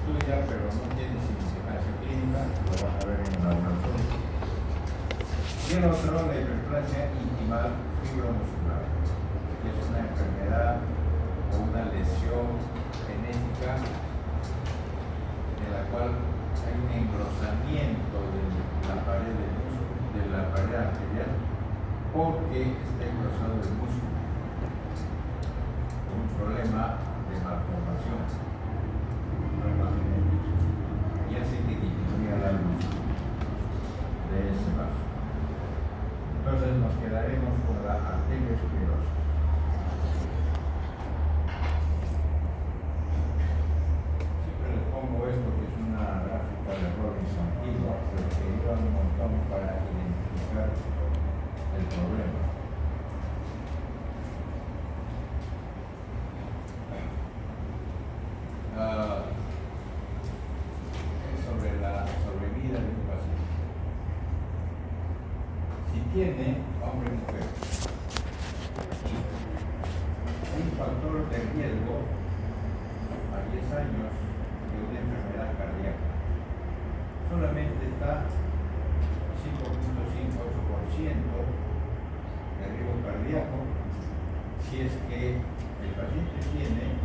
estudia, pero no tiene significancia clínica, lo van a ver en el laboratorio. Y el otro, la hiperplasia intimal fibromuscular, que es una enfermedad o una lesión genética en la cual hay un engrosamiento de la pared del músculo, de la pared arterial, porque está engrosado el músculo, un problema de malformación, un problema genético, y hace que disminuya la luz de ese vaso. Entonces nos quedaremos con la arteriosclerosis. Siempre les pongo esto, que es una gráfica de Robinson antigua, pero que ayuda un montón para identificar el problema. Es sobre la sobrevida de un paciente. Si tiene, hombre y mujer, un factor de riesgo a 10 años de una enfermedad cardíaca, solamente está 5.58% de riesgo cardíaco si es que el paciente tiene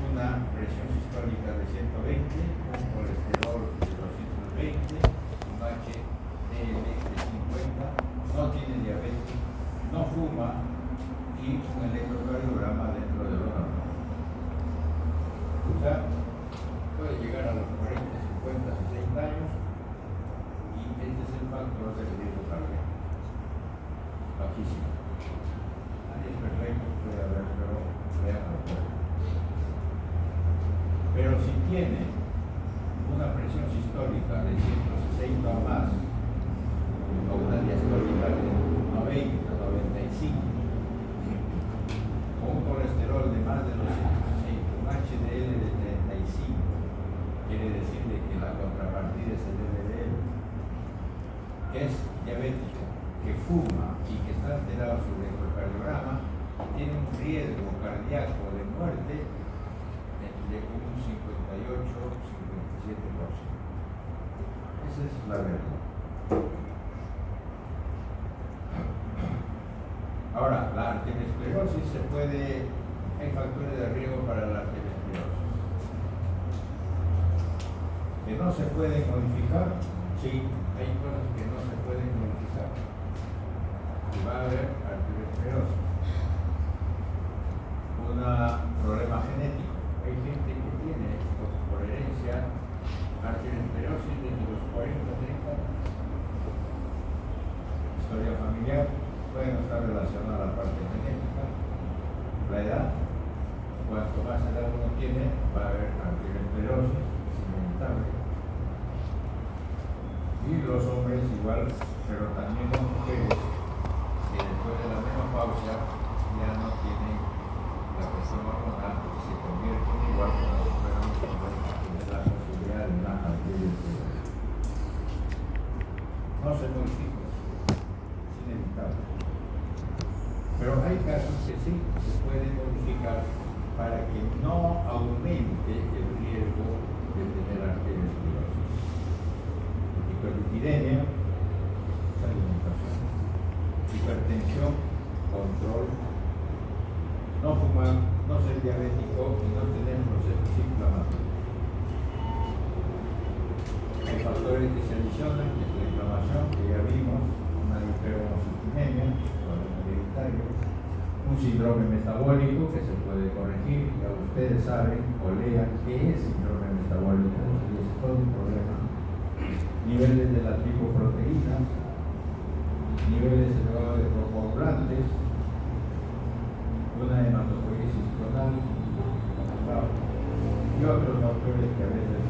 una presión sistólica de 120, un colesterol de 220, un HDL de 50, no tiene diabetes, no fuma y un electrocardiograma dentro de lo normal. O sea, puede llegar a los 40, 50, 60 años y este es el factor del riesgo cardíaco. Bajísimo. Nadie es perfecto, puede haber, pero vean. Pero si tiene una presión sistólica de 160 o más, o una diastólica de 90, 95, o un colesterol de más de 260, un HDL de 35, quiere decir que la contrapartida es el LDL, que es diabético, que fuma y que está alterado su electrocardiograma, tiene un riesgo cardíaco de muerte de un 58-57%. Esa es la verdad. Ahora, la arteriosclerosis hay factores de riesgo para la arteriosclerosis. ¿Que no se pueden modificar? Sí, hay cosas que no se pueden modificar. Y va a haber arteriosclerosis. Un problema genético. Hay gente que tiene por herencia arteriosclerosis desde los 40, 30 años. Historia familiar puede no estar relacionada a la parte genética. La edad, cuanto más edad uno tiene, va a haber arteriosclerosis, es inevitable. Y los hombres igual, pero también las mujeres que después de la menopausia ya no tienen la presión hormonal, porque se convierten igual como si fueran de la posibilidad de una arteriosclerosis. No se modifica, es inevitable. Pero hay casos que sí se pueden modificar para que no aumente el riesgo de tener arteriosclerosis. Hiperlipidemia, alimentación, hipertensión, control, no fumar, no ser diabético y no tener procesos inflamatorios. Hay factores que se adicionan, que es la inflamación, que ya vimos, una hiperhomocistinemia, un síndrome metabólico que se puede corregir, ya ustedes saben o lean qué es síndrome metabólico, y es todo un problema. Niveles de las lipoproteínas, niveles elevados de procoagulantes, una hematopoiesis clonal, y otros factores que a veces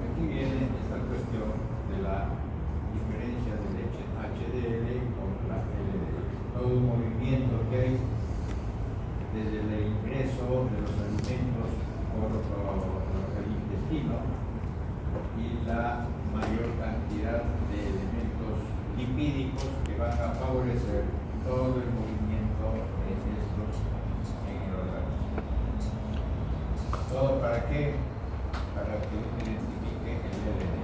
aquí viene esta cuestión de la diferencia del HDL con la LDL. Todo un movimiento que hay desde el ingreso de los alimentos por el intestino y la mayor cantidad de elementos lipídicos que van a favorecer todo el movimiento de estos en el organismo. ¿Para qué? Para que uno identifique el LDL.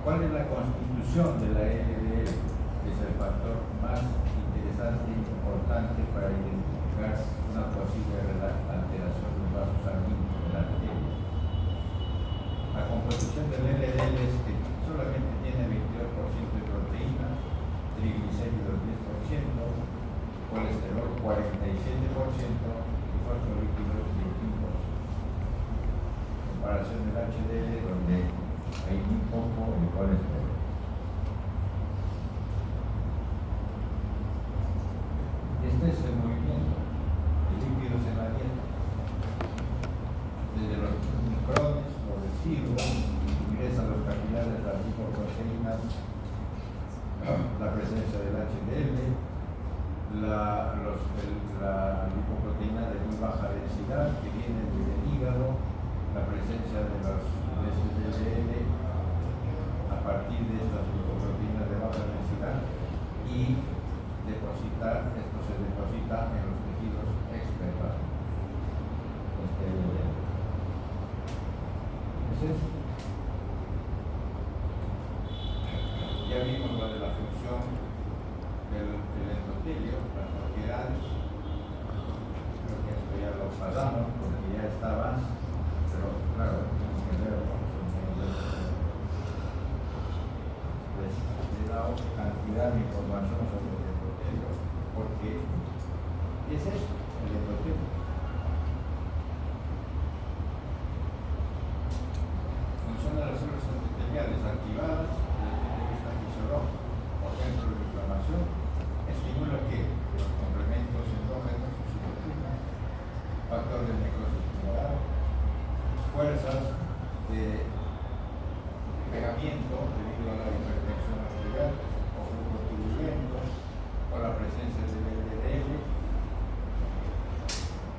¿Cuál es la constitución de la LDL? Es el factor más interesante e importante para identificar una posible alteración de los vasos sanguíneos de la arteria. La composición del LDL es que solamente tiene 22% de proteínas, triglicéridos 10%, colesterol 47% y fosfolípidos 21%. En comparación del HDL, donde hay muy poco de colesterol. Este es el movimiento de lípidos en la dieta. Desde los micrones, los residuos, ingresa a los capilares las lipoproteínas, la presencia del HDL, la lipoproteína de muy baja densidad que viene del hígado, la presencia de los SDL a partir de estas lipoproteínas de baja densidad y esto se deposita en los tejidos extrahepatos. Ya vimos lo de la función del endotelio, las propiedades. Creo que esto ya lo pasamos porque ya está más, pero claro, tenemos que verlo. Pues he dado cantidad de información sobre el endotelio, porque es eso, el endotelio. Funcionan las células endoteliales activadas desde el punto de vista fisiológico. Por ejemplo, la inflamación estimula que los complementos endógenos, citocinas, factores de necrosis tumoral, fuerzas de pegamiento debido a la hipertensión arterial o flujo turbulento o la presencia del LDL,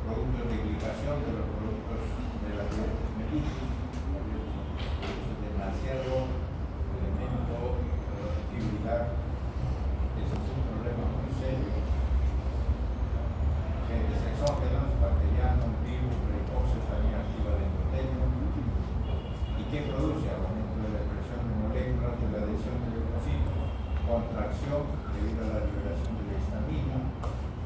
productos de glicación de los productos de la diabetes mellitus, demasiado elemento fibrilar. Ese es un problema muy serio. Agentes exógenos, bacterianos, virus, hipoxetamina activa de endotelio. ¿Y qué produce? Aumento de la expresión de moléculas de la adhesión de leucocitos, contracción debido a la liberación de la histamina,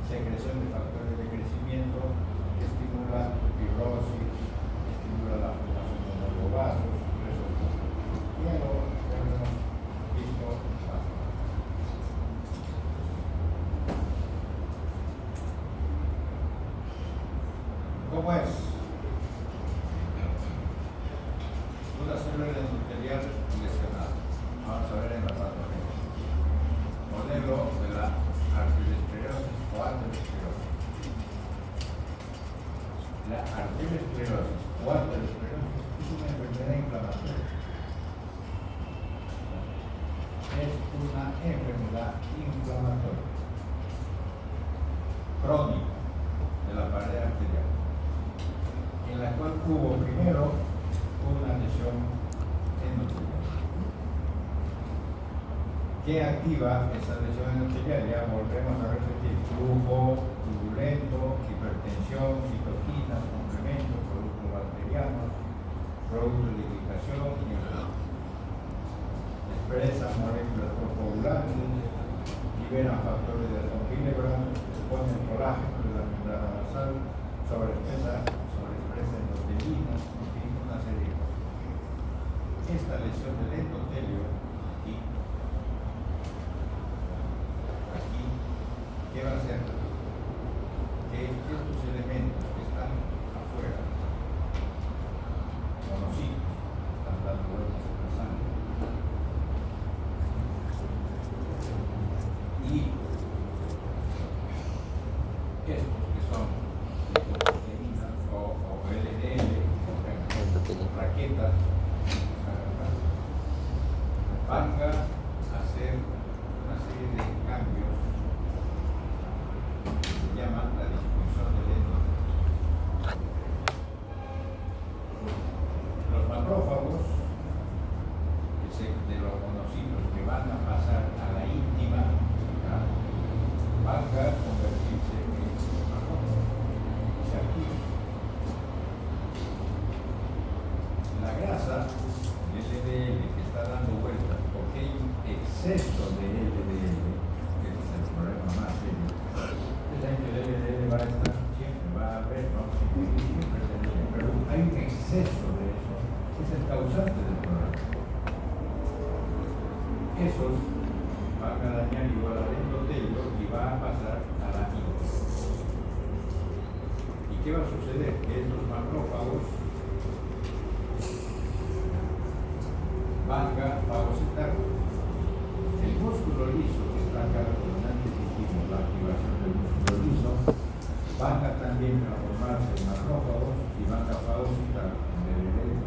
secreción de factores de crecimiento que estimulan fibrosis, estimula la formación de nuevos vasos. Ya lo hemos visto bastante. ¿Cómo es? Una célula endotelial lesionada. Vamos a ver en la patología. Modelo de la arteriosclerosis o aterosclerosis. La arteriosclerosis o aterosclerosis es una enfermedad inflamatoria. Es una enfermedad inflamatoria crónica de la pared arterial, en la cual hubo primero una lesión endotelial. ¿Qué activa esa lesión endotelial? Ya volvemos a repetir: flujo turbulento, hipertensión, citoquinas, complementos, productos bacterianos, productos de glicación y expresan moléculas coagulantes, liberan factores de alto Willebrand, exponen colágeno de la membrana basal, sobreexpresa endotelinas, en fin, una serie de cosas. Esta lesión del endotelio, aquí, ¿qué va a hacer? Que estos elementos que están afuera, monocitos, están dando vueltas en la sangre, y estos que son lipoproteínas o LDL, raquetas, van a hacer una serie de cambios que se llaman la disfunción del endotelio. Los macrófagos, de los monocitos que van a pasar a la íntima, van a convertirse en qué va a suceder? Que estos macrófagos fagocitarlos. El músculo liso, que está acá, como antes dijimos, la activación del músculo liso, van a también transformarse en macrófagos y van a fagocitar en BBB.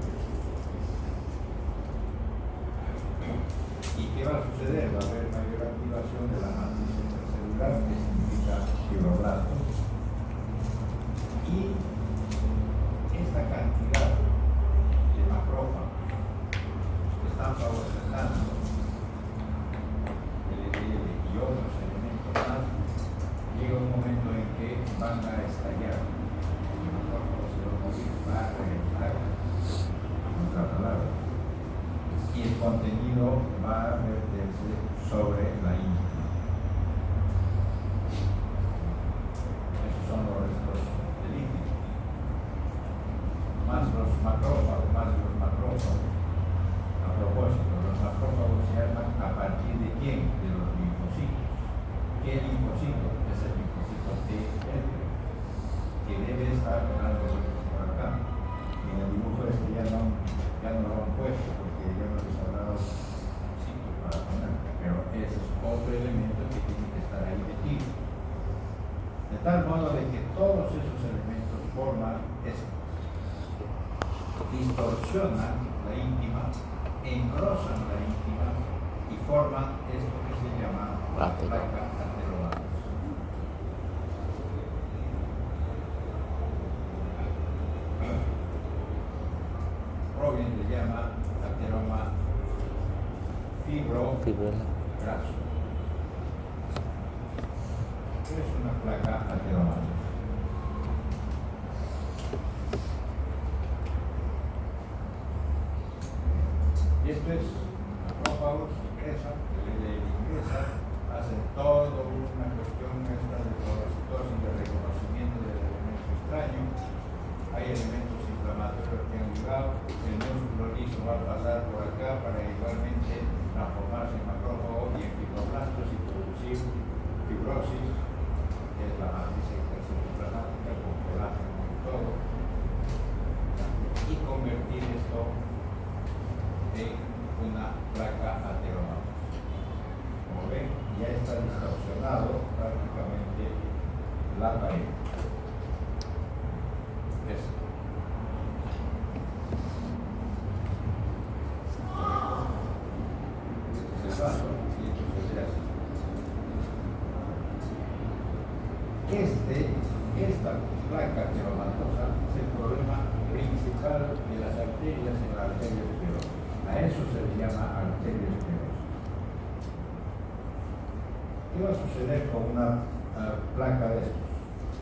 ¿Y qué va a suceder? Va a haber mayor activación de la matriz intracelular, que significa fibroblastos. Y esta cantidad de macrófagos que están fagocitando y otros elementos más, llega un momento en que van a estallar. El macrófago se va a morir, va a reventar, en otra palabra. Y el contenido va a verterse sobre la íntima. Esos son los restos de líquidos. Más los macrófagos. A propósito, los macrófagos se arman a partir de quién? De los linfocitos. ¿Qué linfocito? Es el linfocito T, que debe estar dando vueltas por acá. Y en el dibujo este ya no lo han puesto porque ya no les habrá dado sitio para poner, pero ese es otro elemento que tiene que estar ahí metido. De tal modo de que todos esos elementos forman esto. Distorsionan la íntima, engrosan la íntima y forman esto que se llama placa ateromatosa. Robin le llama ateroma fibrograso. Es una placa ateromatosa. Y esto es macrófagos, ingresan, hacen toda una cuestión esta de fagocitosis, de reconocimiento del elemento extraño. Hay elementos inflamatorios que han llegado, el músculo liso va a pasar por acá para igualmente transformarse en macrófago y en fibroblastos y producir fibrosis, que es la matriz extracelular con colágeno y todo, y convertir esto en una placa ateromatosa. Como ven, ya está distorsionado prácticamente la pared. Esto. Este es el vaso y esto se ve así. Esta placa ateromatosa es el problema principal de las arterias en la arteria esclerosa. A eso se le llama arteriosclerosis. ¿Qué va a suceder con una placa de estos?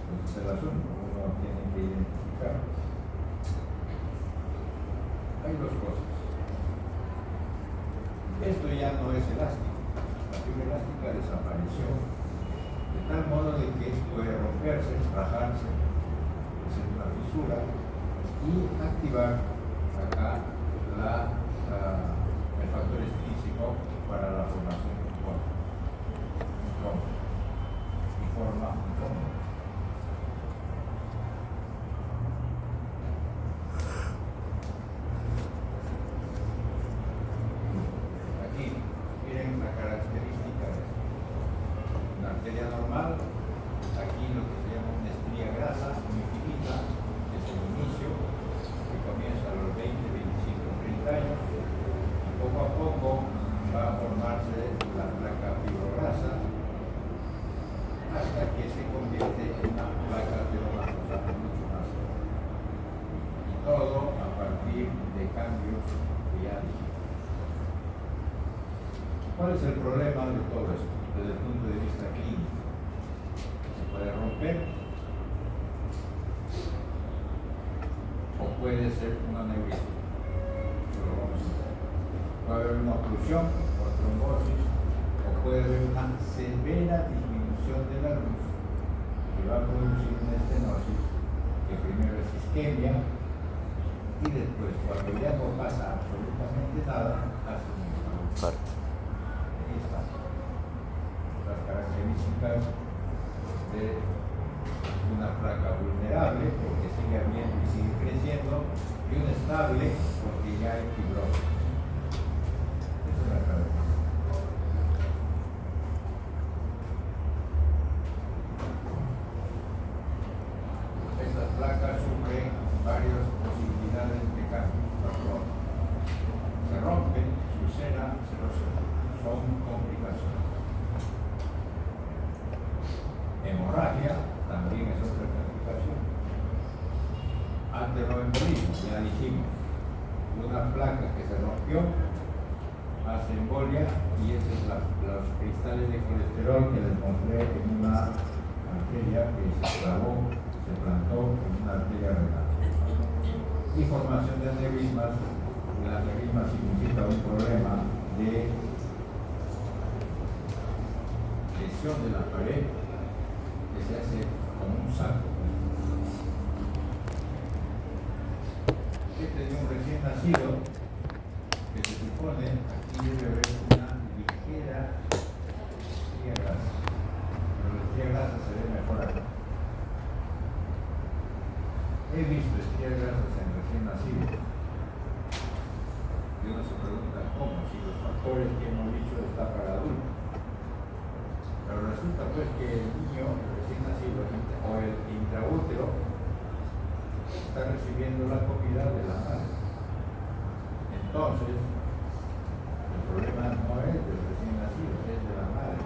Pues es el asunto, uno tiene que identificar. Hay dos cosas. Esto ya no es elástico. La fibra elástica desapareció. De tal modo de que puede romperse, rajarse, hacer una fisura y activar acá el factor extrínseco para la formación de un trombo y forma un trombo. Aquí miren la característica de esto. Una arteria normal, aquí lo que se llama una estría grasa muy finita, que es el inicio, que comienza a los 20, 25, 30 años, y poco a poco va a formarse la placa fibrograsa hasta que se convierte en una placa ateromatosa mucho más grande. Y todo a partir de cambios que ya dijimos. ¿Cuál es el problema de todo esto desde el punto de vista clínico? Se puede romper o puede ser una neurisma. Puede haber una oclusión o trombosis o puede haber una severa disminución de la luz que va a producir una estenosis que primero es isquemia y después, cuando ya no pasa absolutamente nada, hace un infarto. Ahí están las características de una placa vulnerable. sólido y un estable porque ya hay fibrosis. Esa es la cabeza. Estas placas sufren varias posibilidades de cambios. Se rompen, se ulceran, se rocean. Son complicaciones. Hemorragia también es otra complicación. Anteroembolismo, ya dijimos, una placa que se rompió, hace embolia y esos son los cristales de colesterol que les mostré en una arteria que se clavó, se plantó en una arteria renal. Y formación de aneurismas. El aneurisma significa un problema de lesión de la pared que se hace como un saco. Este es un recién nacido que se supone aquí debe haber una ligera estría grasa, pero la estría grasa se ve mejor acá. He visto estrías grasas en recién nacidos y uno se pregunta cómo, si los factores que hemos dicho está para adultos. Pero resulta pues que el niño recién nacido o el intraútero está recibiendo la comida de la madre. Entonces, el problema no es del recién nacido, es de la madre.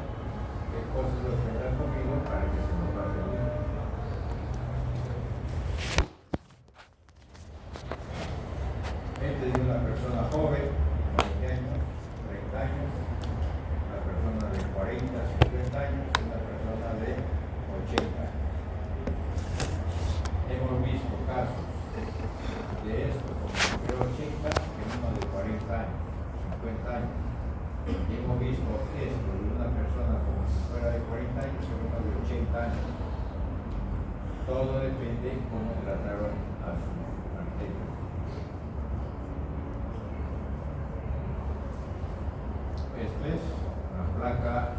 ¿Qué cosas lo que habrá comido para que se lo pase bien? Este es una persona joven, 20 años, 30 años, una persona de 40, 50 años y una persona de 80 años. Hemos visto casos de esto como de 80 que uno de 40 años, 50 años. Y hemos visto esto de una persona como si fuera de 40 años y uno de 80 años. Todo depende de cómo trataron a su arteria. Esta es una placa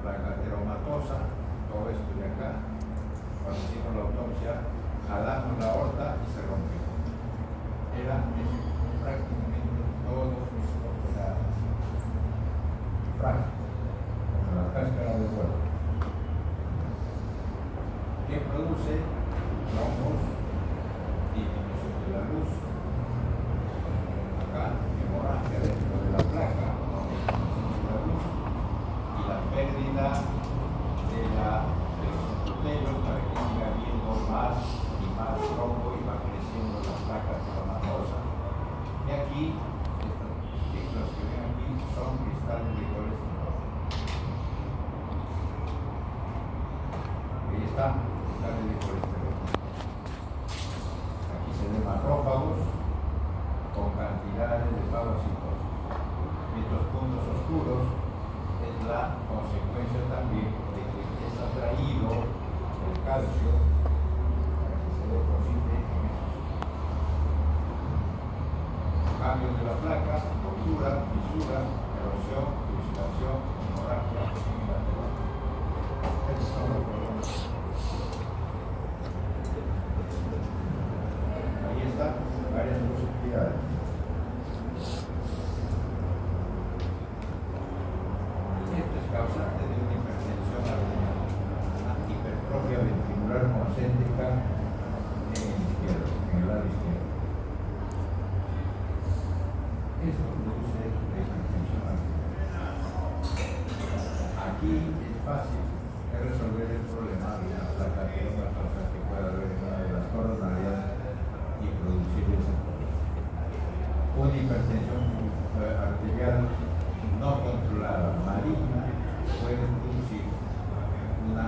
ateromatosa, todo esto de acá. Cuando hicimos la autopsia, jalamos la aorta y se rompió. Era prácticamente todos mis operados. Frágil, como la cáscara del huevo. Que produce trombos, disminución de la luz. Acá, hemorragia dentro de la placa, disminución de la luz. Y la pérdida de los endotelos para que siga habiendo más y más trombo y va creciendo la placa teromatosa. Y aquí, estos ciclos que ven aquí son cristales de colesterol. Ahí está, cristales de colesterol. Aquí se ven macrófagos con cantidades de fagocitosis. Estos puntos oscuros es la consecuencia también de que es atraído el calcio para que se deposite en esos cambios de la placa, rotura, fisura, erosión, ulceración, hemorragia unilateral. Estos son los problemas. Ahí están varias posibilidades. Esto es causante de una hipertensión arterial, una hipertrofia ventricular concéntrica en el izquierdo, en el lado izquierdo. Esto produce la hipertensión arterial. Aquí es fácil resolver el problema de una placa teromatosa que pueda haber en una de las coronarias y producir ese problema. Una hipertensión arterial no controlada, maligna, puede producir un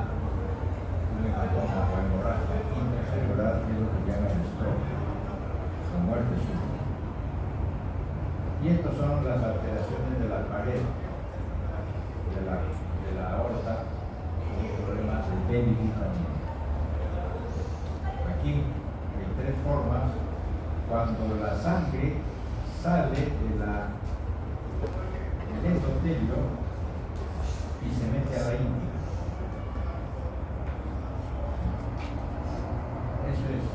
hematoma o hemorragia intracelular, que es lo que llaman el stroke, con muerte súbita. Y estas son las alteraciones de la pared de la aorta, con problemas de debilitamiento. Aquí hay tres formas. Cuando la sangre sale del endotelio y se mete a la íntima. Eso es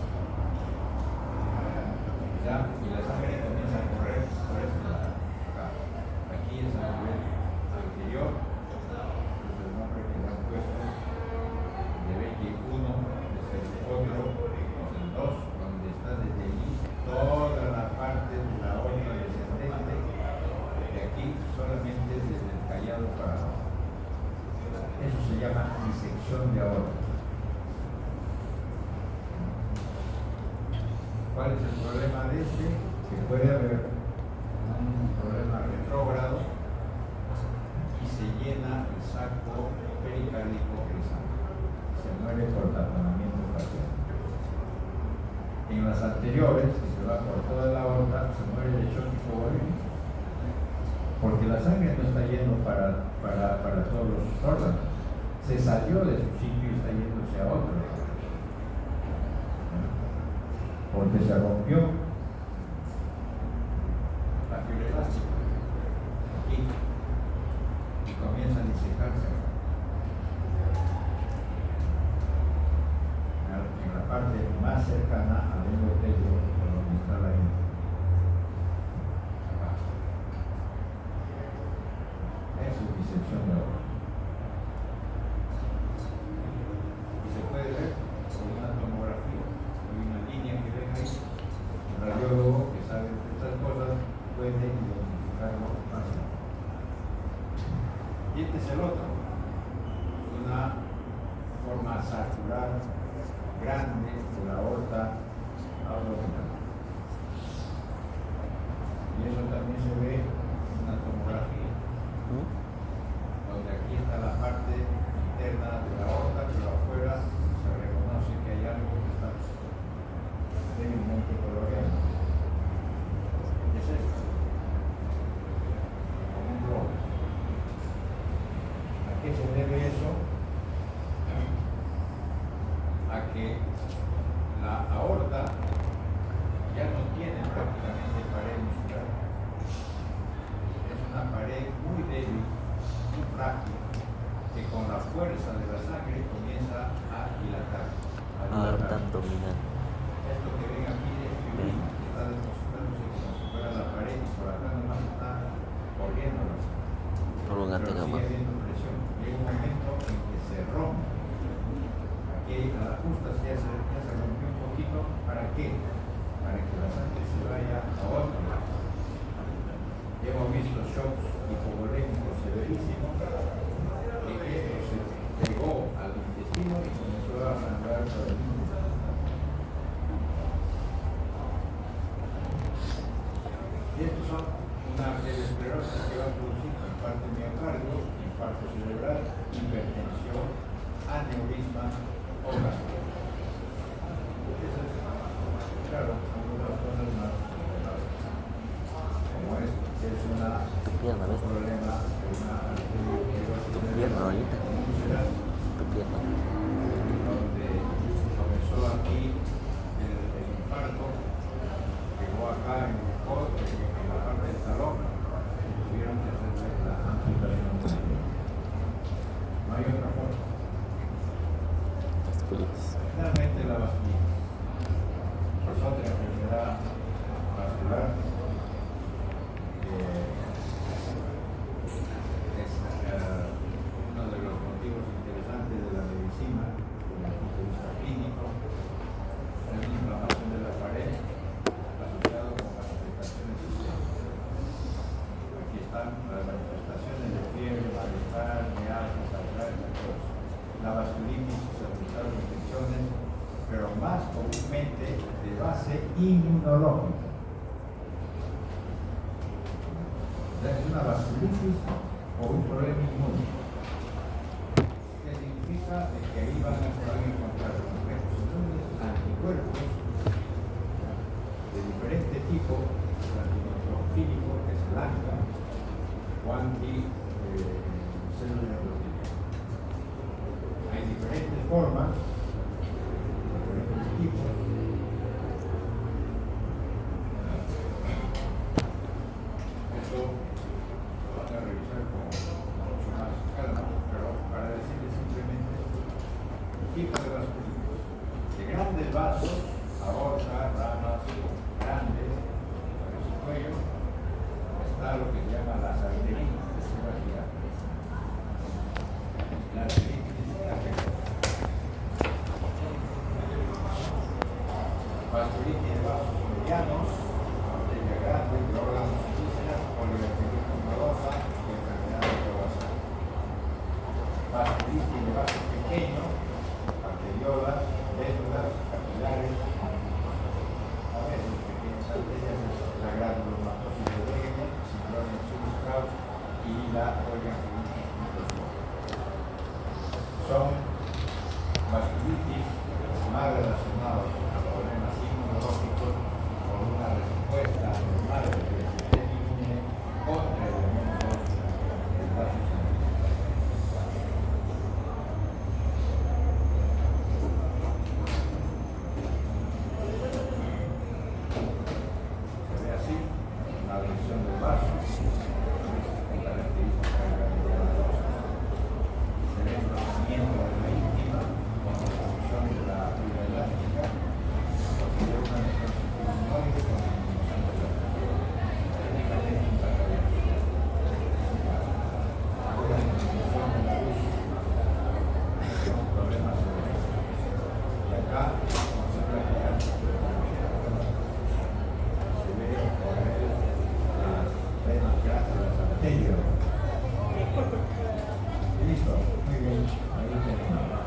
aorta. ¿Cuál es el problema de este? Que puede haber un problema retrógrado y se llena el saco pericárdico de sangre. Se muere por taponamiento facial. En las anteriores, que se va por toda la aorta, se muere de shock hipovolémico. Porque la sangre no está yendo para todos los órganos. Se salió de su sitio y está yéndose a otro. Porque se rompió la fibra elástica aquí y comienza a disecarse en la parte más cercana al endotelio, donde está la ingle. Eso es disección de aorta. Y se puede ver con una tomografía. Hay una línea que ven ahí. El radiólogo que sabe de estas cosas puede identificarlo fácilmente. Y este es el otro. Una forma circular grande de la aorta abdominal. Y eso también se ve en una tomografía. Donde aquí está la parte interna de la aorta, pero afuera se reconoce que hay algo que está débilmente coloreado. Es esto, como un globo. ¿A qué se debe eso? A que la aorta ya no tiene prácticamente pared muscular. Es una pared muy débil, muy frágil, que con la fuerza de la sangre comienza a dilatar. Aorta abdominal. Esto que ven aquí es fibrina, que está depositándose como si fuera la pared y por acá nomás está corriendo la sangre. Pero sigue habiendo presión. Llega un momento en que se rompe. Aquí a la justa ya se rompió un poquito. ¿Para qué? Para que la sangre se vaya a otro lado. Hemos visto shocks hipovolémicos severísimos, que esto se pegó al intestino y comenzó a sangrar por el intestino. Y estos son una arteriosclerosis que va a producir infarto miocardio, infarto cerebral, hipertensión, aneurisma o gastritis. Eso es, claro, algunas cosas más como esto, que es un problema de una arteriosclerosis. Tu pierna ahorita. Tu pierna. Donde comenzó aquí el infarto, llegó acá en el codo, en la parte del talón, y tuvieron que hacer la amputación. No hay otra forma. Finalmente la vasculitis. Es otra enfermedad vascular que es uno de los motivos interesantes de la medicina desde el punto de vista clínico. Es una inflamación de la pared asociado con manifestaciones sistémicas. Aquí están las manifestaciones de fiebre, malestar, mialgia, artritis, todo eso. La vasculitis se resultaron infecciones, pero más comúnmente de base inmunológica. Es una vasculitis o un problema inmune. ¿Qué significa? De que ahí van a encontrar complejos inmunes, anticuerpos de diferente tipo, el antineutrófílico, que es blanca, o anticélulas endoteliales. Hay diferentes formas, diferentes tipos. Eso lo van a revisar con mucho más calma, pero para decirles simplemente tipo de vasculitis. De grandes vasos, aorta, ramas grandes, en su cuello, está lo que se llama las arterinas, que se va a girar. La arteritis es la vasculitis de vasos medianos, arteria grande, de órganos indígenas, poliarteritis nodosa y enfermedad de vasculitis de vasos pequeños, vasculitis, más relacionados a problemas inmunológicos, con una respuesta normal del sistema inmune contra elementos del vaso sanguíneo. Se ve así la lesión del vaso, con características granulomatosa. Se ve el tratamiento de la íntima con la función de la fibra elástica. Se ve una necrosis pulmonar con disminución de la técnicamente un tratamiento. Una disminución de la luz con problemas severos. Y acá vamos a practicar. Se ve correr las venas que hacen las arterias. Listo, muy bien. Ahí tenemos.